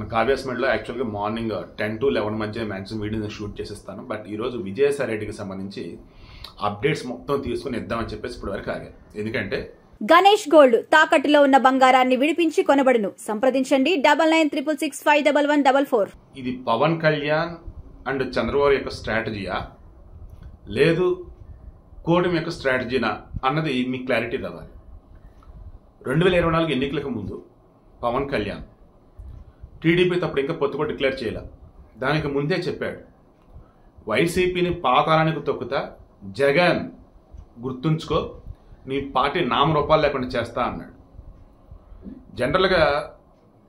మన కావ్యాస్మెంట్లో యాక్చువల్గా morning 10 to 11 మధ్య మ్యాక్సిమం వీడియోని షూట్ చేసేస్తాను. బట్ ఈరోజు విజయసాయి రెడ్డికి సంబంధించి అప్డేట్స్ మొత్తం తీసుకుని ఇద్దామని చెప్పేసి ఇప్పుడు వరకు ఆగాను. ఎందుకంటే గణేష్ గోల్డ్ తాకట్టులో ఉన్న బంగారాన్ని విడిపించి కొనబడును. సంప్రదించండి 9966651144. ఇది పవన్ కళ్యాణ్ అండ్ చంద్రబాబు యొక్క స్ట్రాటజీయా లేదు కూటమి యొక్క స్ట్రాటజీనా అన్నది మీకు క్లారిటీ రావాలి. 2024 ఎన్నికలకు ముందు పవన్ కళ్యాణ్ టీడీపీ తప్పుడు ఇంకా పొత్తు కూడా డిక్లేర్ చేయాల. దానికి ముందే చెప్పాడు, వైసీపీని పాతాళానికి తొక్కుతా, జగన్ గుర్తుంచుకో, నీ పార్టీ నామరూపాలు లేకుండా చేస్తా అన్నాడు. జనరల్గా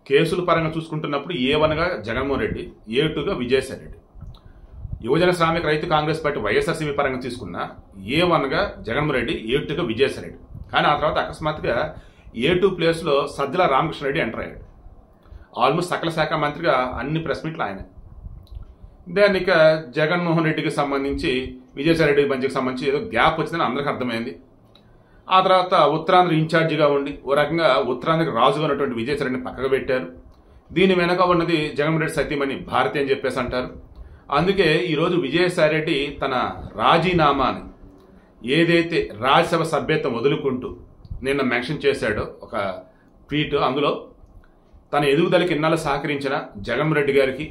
కేసుల పరంగా చూసుకుంటున్నప్పుడు A1గా జగన్మోహన్ రెడ్డి, A2గా విజయసాయి రెడ్డి. యువజన శ్రామిక రైతు కాంగ్రెస్ పార్టీ వైఎస్ఆర్సీపీ పరంగా తీసుకున్న A1గా జగన్మోహన్ రెడ్డి, A2గా విజయసాయి రెడ్డి. కానీ ఆ తర్వాత అకస్మాత్తుగా A2 ప్లేస్లో సజ్జల రామకృష్ణారెడ్డి ఎంటర్ అయ్యాడు. ఆల్మోస్ట్ సకల శాఖ మంత్రిగా అన్ని ప్రెస్ మీట్లు ఆయన. దాన్ని ఇక జగన్మోహన్ రెడ్డికి సంబంధించి విజయసాయి రెడ్డి మంచికి సంబంధించి ఏదో గ్యాప్ వచ్చిందని అందరికీ అర్థమైంది. ఆ తర్వాత ఉత్తరాంధ్ర ఇన్ఛార్జిగా ఉండి ఓ రకంగా ఉత్తరాంధ్రకి రాజుగా ఉన్నటువంటి విజయసాయి రెడ్డిని పక్కకు పెట్టారు. దీని వెనక ఉన్నది జగన్మోహన్ రెడ్డి సతీమణి భారతి అని చెప్పేసి అంటారు. అందుకే ఈరోజు విజయసాయి రెడ్డి తన రాజీనామాని ఏదైతే రాజ్యసభ సభ్యత్వం వదులుకుంటూ నిన్న మెన్షన్ చేశాడో ఒక ట్వీట్, అందులో తన ఎదుగుదలకి ఇన్నాళ్ళు సహకరించిన జగన్మోహన్ రెడ్డి గారికి,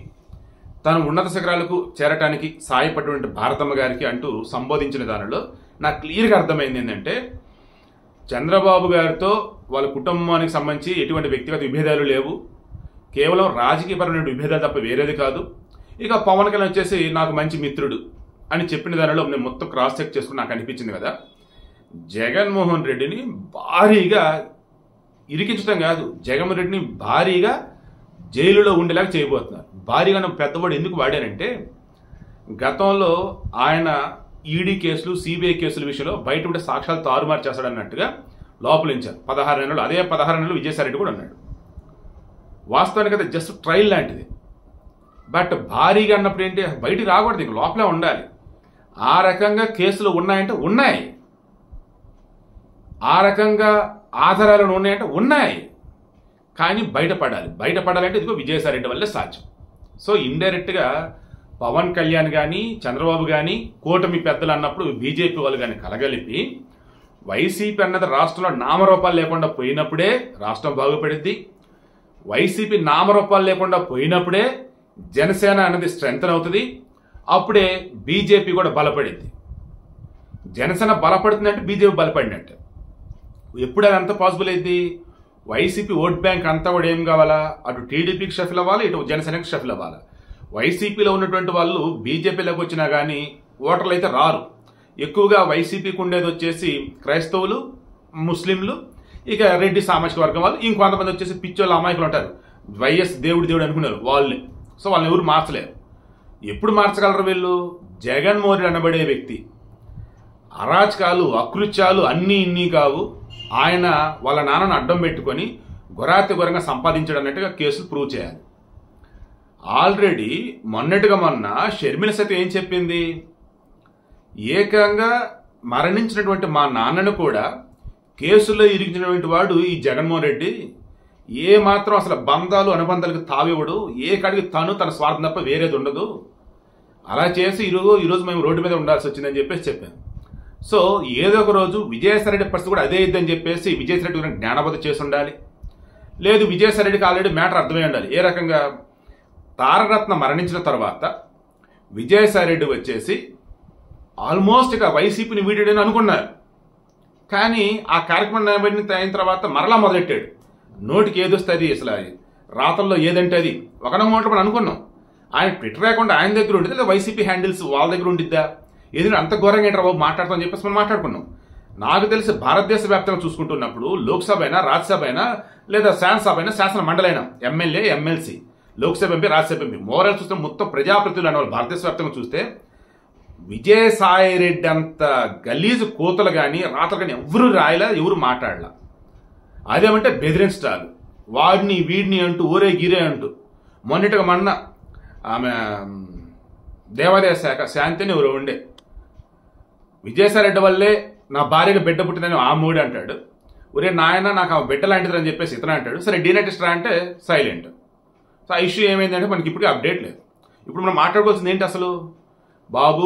తను ఉన్నత శిఖరాలకు చేరటానికి సాయపడినటువంటి భారతమ్మ గారికి అంటూ సంబోధించిన దానిలో నాకు క్లియర్గా అర్థమైంది ఏంటంటే, చంద్రబాబు గారితో వాళ్ళ కుటుంబానికి సంబంధించి ఎటువంటి వ్యక్తిగత విభేదాలు లేవు, కేవలం రాజకీయపరమైన విభేదాలు తప్ప వేరేది కాదు. ఇక పవన్ కళ్యాణ్ వచ్చేసి నాకు మంచి మిత్రుడు అని చెప్పిన దానిలో నేను మొత్తం క్రాస్ చెక్ చేసుకుని నాకు అనిపించింది కదా, జగన్మోహన్ రెడ్డిని భారీగా ఇరికించడం కాదు, జగన్మోహన్ రెడ్డిని భారీగా జైలులో ఉండేలాగా చేయబోతున్నారు. భారీగా పెద్దవాడు ఎందుకు వాడారంటే, గతంలో ఆయన ఈడీ కేసులు, సిబిఐ కేసుల విషయంలో బయట ఉంటే సాక్ష్యాలు తారుమారు చేస్తాడన్నట్టుగా లోపలించారు 16 నెలలు. అదే 16 నెలలు విజయసాయి రెడ్డి కూడా అన్నాడు. వాస్తవానికి అది జస్ట్ ట్రయల్ లాంటిది. బట్ భారీగా అన్నప్పుడు ఏంటి, బయటికి రాకూడదు, ఇంక లోపలే ఉండాలి. ఆ రకంగా కేసులు ఉన్నాయంటే ఉన్నాయి, ఆ రకంగా ఆధారాలు ఉన్నాయంటే ఉన్నాయి, కానీ బయటపడాలంటే ఇదిగో విజయసాయి రెడ్డి వల్లే సాధ్యం. సో ఇండైరెక్ట్గా పవన్ కళ్యాణ్ కానీ చంద్రబాబు కానీ కూటమి పెద్దలు అన్నప్పుడు బీజేపీ వాళ్ళు కానీ కలగలిపి వైసీపీ అన్నది రాష్ట్రంలో నామరూపాలు లేకుండా పోయినప్పుడే రాష్ట్రం బాగుపడింది. వైసీపీ నామరూపాలు లేకుండా పోయినప్పుడే జనసేన అన్నది స్ట్రెంగ్తన్ అవుతుంది. అప్పుడే బీజేపీ కూడా బలపడింది. జనసేన బలపడుతుందంటే బీజేపీ బలపడినట్టు. ఎప్పుడు అది అంత పాసిబుల్ అయింది? వైసీపీ ఓట్ బ్యాంక్ అంతా కూడా ఏం కావాలా, అటు టీడీపీకి షఫిల్ అవ్వాలి, ఇటు జనసేనకి షఫిల్ అవ్వాలి. వైసీపీలో ఉన్నటువంటి వాళ్ళు బీజేపీలోకి వచ్చినా కానీ ఓటర్లు అయితే రారు. ఎక్కువగా వైసీపీకి ఉండేది వచ్చేసి క్రైస్తవులు, ముస్లింలు, ఇక రెడ్డి సామాజిక వర్గం వాళ్ళు, ఇంకొంతమంది వచ్చేసి పిచ్చోళ్ళు అమాయకులు ఉంటారు, వైఎస్ దేవుడు అనుకున్నారు వాళ్ళే. సో వాళ్ళని ఎవరు మార్చలేరు. ఎప్పుడు మార్చగలరు వీళ్ళు? జగన్మోహన్ రెడ్డి అనబడే వ్యక్తి అరాచకాలు, అకృత్యాలు అన్నీ ఇన్ని కావు, ఆయన వాళ్ళ నాన్నను అడ్డం పెట్టుకొని గొరాతి ఘోరంగా సంపాదించడం అన్నట్టుగా కేసులు ప్రూవ్ చేయాలి. ఆల్రెడీ మొన్న షర్మిల సైతం ఏం చెప్పింది, ఏకంగా మరణించినటువంటి మా నాన్నను కూడా కేసుల్లో ఇరికించినటువంటి వాడు ఈ జగన్మోహన్ రెడ్డి, ఏ మాత్రం అసలు బంధాలు అనుబంధాలకు తావివ్వడు, ఏ కాడికి తను తన స్వార్థం తప్ప వేరేది ఉండదు, అలా చేసి ఈరోజు మేము రోడ్డు మీద ఉండాల్సి వచ్చిందని చెప్పేసి చెప్పాను. సో ఏదో ఒక రోజు విజయసాయి రెడ్డి పరిస్థితి కూడా అదే ఇద్దని చెప్పేసి విజయసాయి రెడ్డి గురించి జ్ఞానబోధ చేసి ఉండాలి. లేదు, విజయసాయి రెడ్డికి ఆల్రెడీ మ్యాటర్ అర్థమై ఉండాలి. ఏ రకంగా తారకరత్న మరణించిన తర్వాత విజయసాయి రెడ్డి వచ్చేసి ఆల్మోస్ట్ ఇక వైసీపీని వీడాడని అనుకున్నారు. కానీ ఆ కార్యక్రమం అయిన తర్వాత మరలా మొదలెట్టాడు. నోటికి ఏదొస్తుంది, అసలు రాతల్లో ఏదంటే అది ఒకనో మూట మనం అనుకున్నాం. ఆయన ట్విట్టర్ అకౌంట్ ఆయన దగ్గర ఉండిద్దా, లేదా వైసీపీ హ్యాండిల్స్ వాళ్ళ దగ్గర ఉండిద్దా, ఏదైనా అంత ఘోరంగా ఏంటారు బాబు మాట్లాడతామని చెప్పేసి మనం మాట్లాడుకున్నాం. నాకు తెలిసి భారతదేశ వ్యాప్తంగా చూసుకుంటున్నప్పుడు లోక్సభ అయినా, రాజ్యసభ అయినా, లేదా శాసనసభ అయినా, శాసన మండలైనా, MLA, MLC, Lok Sabha MP, Rajya Sabha MP, moral చూస్తే మొత్తం ప్రజాప్రతినిధులు అనేవాళ్ళు భారతదేశ వ్యాప్తంగా చూస్తే విజయసాయి రెడ్డి అంత గలీజు కోతలు కానీ రాతలు కానీ ఎవరు రాయలా, ఎవరు మాట్లాడలా. అదేమంటే బెదిరించాలి, వాడిని వీడిని అంటూ ఊరే గిరే అంటూ. మొన్నటిగా ఆమె దేవాదాయ శాఖ శాంతిని ఎవరు ఉండే, విజయసాయి రెడ్డి వల్లే నా భార్యగా బిడ్డ పుట్టిందని ఆ మూడు అంటాడు. ఒరే నాయన నాకు ఆ బిడ్డ లాంటిదని చెప్పేసి ఇతను అంటాడు. సరే డీనటిస్ట్ రా అంటే సైలెంట్. సో ఆ ఇష్యూ ఏమైందంటే మనకి ఇప్పటికీ అప్డేట్ లేదు. ఇప్పుడు మనం మాట్లాడుకోవాల్సింది ఏంటి అసలు? బాబు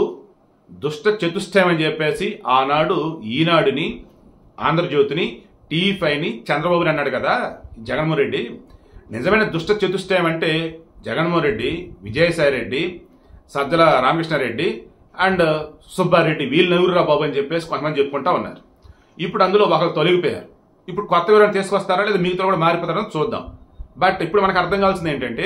దుష్ట చతుష్టయం అని చెప్పేసి ఆనాడు ఈనాడుని, ఆంధ్రజ్యోతిని, టీవీ5ని, చంద్రబాబుని అన్నాడు కదా జగన్మోహన్ రెడ్డి. నిజమైన దుష్ట చతుష్టయం అంటే జగన్మోహన్ రెడ్డి, విజయసాయిరెడ్డి, సజ్జల రామకృష్ణారెడ్డి అండ్ సుబ్బారెడ్డి, వీళ్ళు నలుగురురా బాబు అని చెప్పేసి కొంతమంది చెప్పుకుంటా ఉన్నారు. ఇప్పుడు అందులో ఒకరు తొలగిపోయారు. ఇప్పుడు కొత్త వివరాలు తీసుకొస్తారా లేదా మిగతా కూడా మారిపోతారో చూద్దాం. బట్ ఇప్పుడు మనకు అర్థం కావాల్సింది ఏంటంటే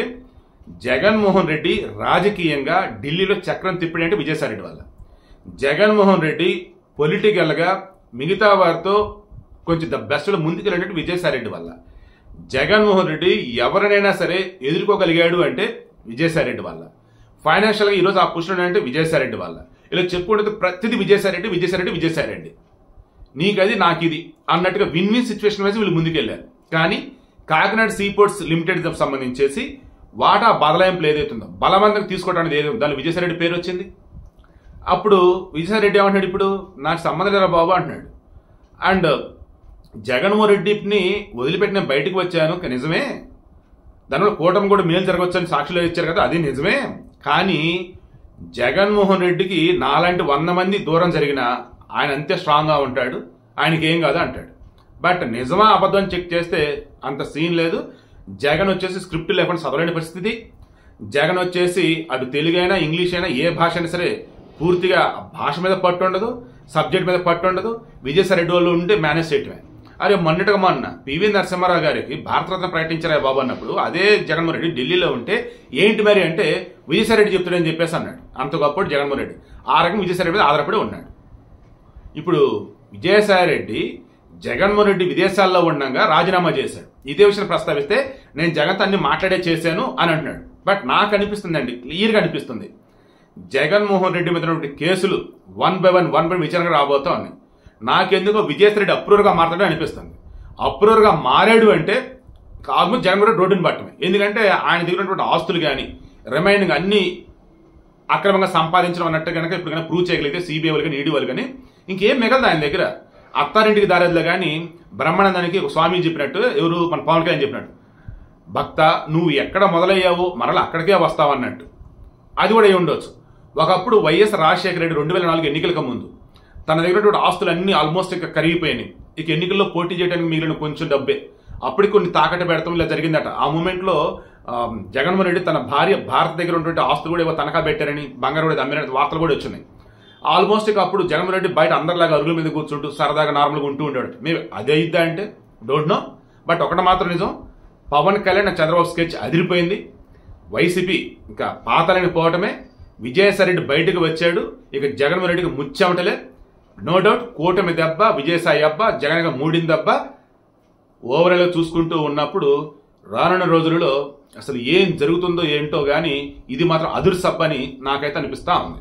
జగన్మోహన్ రెడ్డి రాజకీయంగా ఢిల్లీలో చక్రం తిప్పిడి అంటే విజయసాయిరెడ్డి వల్ల. జగన్మోహన్ రెడ్డి పొలిటికల్గా మిగతా వారితో కొంచెం ద బెస్ట్లో ముందుకెళ్ళినట్టు విజయసాయిరెడ్డి వల్ల. జగన్మోహన్ రెడ్డి ఎవరినైనా సరే ఎదుర్కోగలిగాడు అంటే విజయసాయిరెడ్డి వల్ల. ఫైనాన్షియల్గా ఈరోజు ఆ పొజిషన్ అంటే విజయసాయిరెడ్డి వల్ల. ఇలా చెప్పుకుంటే ప్రతిదీ విజయసాయిరెడ్డి విజయసాయిరెడ్డి విజయసాయిరెడ్డి, నీకది నాకిది అన్నట్టుగా విన్ విన్ సిచ్యువేషన్ వైజ్ వీళ్ళు ముందుకెళ్లారు. కానీ కాకినాడ సీపోర్ట్స్ లిమిటెడ్ సంబంధించేసి వాటా బదలాయింపులు ఏదైతుందో బలవంతంగా తీసుకోవడానికి ఏదైతుందో దాని విజయసాయిరెడ్డి పేరు వచ్చింది. అప్పుడు విజయసాయిరెడ్డి ఏమంటాడు, ఇప్పుడు నాకు సంబంధం లేదా బాబు అంటున్నాడు. అండ్ జగన్మోహన్ రెడ్డిని వదిలిపెట్టి నేను బయటకు వచ్చాను నిజమే, దానివల్ల కూటమి కూడా మేలు జరగవచ్చు అని సాక్షులు ఇచ్చారు కదా, అది నిజమే. కానీ జగన్మోహన్ రెడ్డికి నాలాంటి 100 మంది దూరం జరిగినా ఆయన అంతే స్ట్రాంగ్గా ఉంటాడు, ఆయనకి ఏం కాదు అంటాడు. బట్ నిజమా అబద్ధం చెక్ చేస్తే అంత సీన్ లేదు. జగన్ వచ్చేసి స్క్రిప్ట్ లేకుండా చదవలేని పరిస్థితి. జగన్ వచ్చేసి అటు తెలుగు అయినా ఇంగ్లీష్ అయినా ఏ భాష అయినా సరే పూర్తిగా భాష మీద పట్టు ఉండదు, సబ్జెక్ట్ మీద పట్టు ఉండదు. విజయసాయిరెడ్డి వాళ్ళు ఉంటే మేనేజ్ చేయటమే. అరే మొన్నటిగా మొన్న పివి నరసింహారావు గారికి భారతరత్న ప్రకటించారా బాబు అన్నప్పుడు అదే జగన్మోహన్ రెడ్డి ఢిల్లీలో ఉంటే ఏంటి మరి అంటే విజయసాయిరెడ్డి చెప్తాడని చెప్పేసి అన్నాడు. అంత గొప్పటి జగన్మోహన్ రెడ్డి ఆ రకంగా విజయసాయిరెడ్డి మీద ఆధారపడి ఉన్నాడు. ఇప్పుడు విజయసాయిరెడ్డి జగన్మోహన్ రెడ్డి విదేశాల్లో ఉండగా రాజీనామా చేశాడు. ఇదే విషయం ప్రస్తావిస్తే నేను జగన్తో అన్ని మాట్లాడే చేశాను అని అంటున్నాడు. బట్ నాకు అనిపిస్తుందండి, క్లియర్గా అనిపిస్తుంది జగన్మోహన్ రెడ్డి మీద కేసులు 1 by 1 విచారణగా రాబోతా ఉన్నాయి. నాకెందుకో విజయసాయిరెడ్డి అప్రూవర్గా మాట్లాడే అనిపిస్తుంది. అప్రూవర్గా మారాడు అంటే ఆల్మోస్ట్ జగన్మోహన్ రెడ్డి రోడ్డుని పట్టమే. ఎందుకంటే ఆయన దగ్గర ఉన్నటువంటి ఆస్తులు కానీ రిమైనింగ్ అన్ని అక్రమంగా సంపాదించడం అన్నట్టు కనుక ఇప్పుడు కనుక ప్రూవ్ చేయగలిగితే సిబిఐ వాళ్ళు కానీ ఈడీ వాళ్ళు కానీ ఇంకేం మిగలదు ఆయన దగ్గర. అత్తారింటికి దారిలో కానీ బ్రహ్మానందానికి ఒక స్వామి చెప్పినట్టు, ఎవరు మన పవన్ కళ్యాణ్ చెప్పినట్టు, భక్త నువ్వు ఎక్కడ మొదలయ్యావో మరలా అక్కడికే వస్తావన్నట్టు. అది కూడా అయి ఉండొచ్చు. ఒకప్పుడు వైఎస్ రాజశేఖర రెడ్డి 2004 ఎన్నికలకు ముందు తన దగ్గర ఆస్తులు అన్ని ఆల్మోస్ట్ ఇక కరిగిపోయినాయి. ఇక ఎన్నికల్లో పోటీ చేయడానికి మిగిలిన కొంచెం డబ్బే. అప్పటికి కొన్ని తాకట్టు పెడతాం ఇలా జరిగిందట. ఆ మూమెంట్లో జగన్మోహన్ రెడ్డి తన భార్య భారత దగ్గర ఉన్నటువంటి ఆస్తులు కూడా ఏవో తనఖా పెట్టారని, బంగారు కూడా అమ్మిన వార్తలు కూడా వచ్చినాయి. ఆల్మోస్ట్ ఇక అప్పుడు జగన్మోహన్ రెడ్డి బయట అందరిలాగా అరుగుల మీద కూర్చుంటూ సరదాగా నార్మల్గా ఉంటూ ఉంటాడు. మేము అదే ఇద్దా అంటే డోంట్ నో. బట్ ఒకటి మాత్రం నిజం, పవన్ కళ్యాణ్ చంద్రబాబు స్కెచ్ అదిరిపోయింది. వైసీపీ ఇంకా పాతాలని పోవటమే. విజయసాయిరెడ్డి బయటకు వచ్చాడు. ఇక జగన్మోహన్ రెడ్డికి ముచ్చెమటలే. నో డౌట్ కూటమి దెబ్బ, విజయసాయి అబ్బ, జగన్గా మూడింది దెబ్బ. ఓవరాల్గా చూసుకుంటూ ఉన్నప్పుడు రానున్న రోజులలో అసలు ఏం జరుగుతుందో ఏంటో కానీ ఇది మాత్రం అదుర్సబ్బని నాకైతే అనిపిస్తా ఉంది.